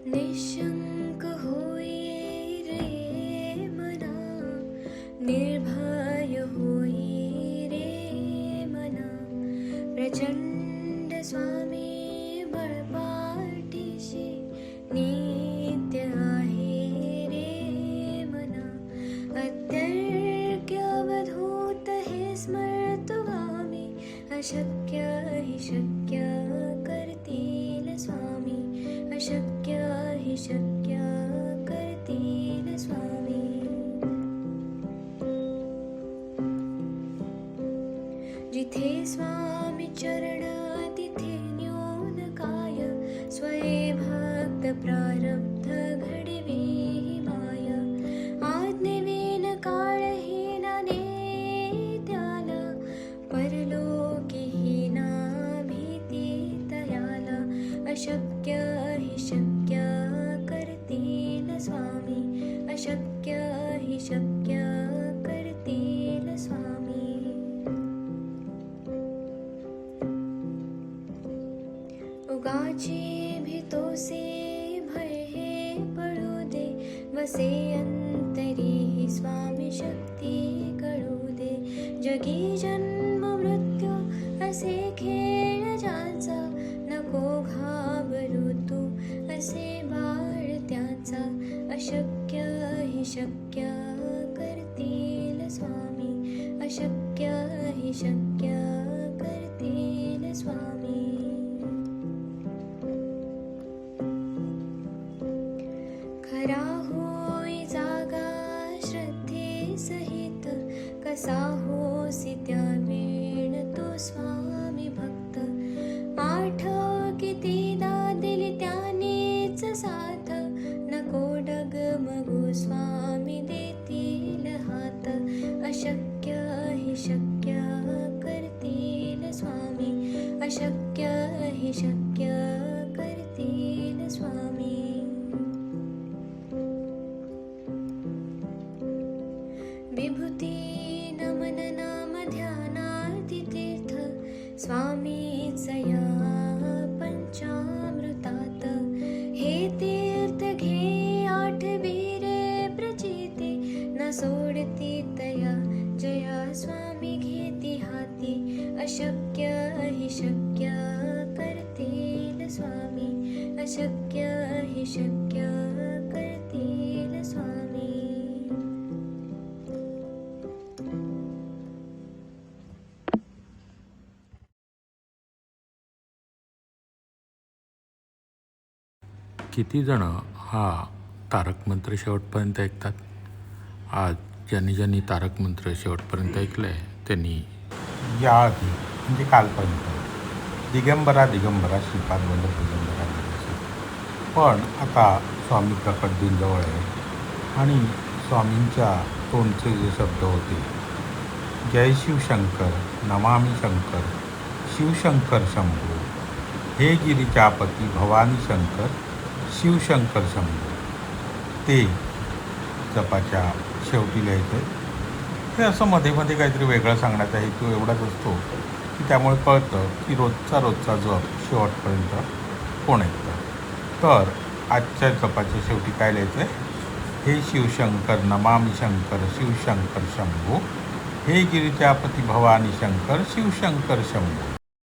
निशंक होई रे मना, निर्भय होई रे मना, प्रचंड स्वामी बळपाठीशी नित्य आहे रे मना. अत्यर्क्य अवधूत हे स्मर्तुगामी, अशक्य हि शक्य करतील स्वामी, अशक्य हि शक्य करतील स्वामी. जिथे स्वामी चरण तिथे न्यून काय, स्वये भक्त प्रारब्ध घडवी माय. आज्ञेविन काळहीना नेत्याला, परलोकीहीना भीती तयाला. अशक्य हि शक्य करतील स्वामी, अशक्य हि शक्य करतील स्वामी. उगाची भीतोसे भय हे पळू दे, वसे अंतरी ही स्वामी शक्ती कळू दे. जगी जन्म मृत्यू असे खेळ ज्याचा, नको घाबरू तू असे बाळ त्याचा. अशक्य हि शक्य करतील स्वामी, अशक्य हि शक्य करतील स्वामी. खरा होई जागा श्रद्धे सहित, कसा होसी त्या वेळ तो स्वामी भक्त. आठव कितीदा दिली त्यानेच साथ, नको डगमगू स्वामी देतील हात. अशक्य हि शक्य करतील स्वामी, अशक्य हि शक्य करतील स्वामी. विभूती नमन नाम ध्यानार्ती तीर्थ, स्वामीच या पंचामृतात. हे तीर्थ घे आठवी रे प्रचिती, न सोडती तया जया स्वामी घेती हाती. अशक्य हि शक्य करतील स्वामी, अशक्य हि शक्य करतील स्वामी. किती जण हा तारक मंत्र शेवटपर्यंत ऐकतात? आज ज्यांनी तारक मंत्र शेवटपर्यंत ऐकलं आहे त्यांनी या आधी म्हणजे कालपर्यंत दिगंबरा दिगंबरा श्रीपाद वल्लभ दिगंबरा म्हणायचे. पण आता स्वामी प्रकट दिन जवळ आहे आणि स्वामींच्या तोंडचे जे शब्द होते, जय शिवशंकर, नमामि शंकर, शिवशंकर शंभो, हे गिरिजापती भवानी शंकर, शिवशंकर शंभो, ते जपाच्या शेवटी लिहायचं. हे असं मध्ये मध्ये काहीतरी वेगळं सांगण्याचा हेतू एवढाच असतो की त्यामुळे कळतं की रोजचा जप शेवटपर्यंत कोण ऐकतं. तर आजच्या जपाच्या शेवटी काय लिहायचं आहे? हे शिवशंकर, नमामि शंकर, शिवशंकर शंभो, हे गिरिजापती भवानी शंकर, शिवशंकर शंभो.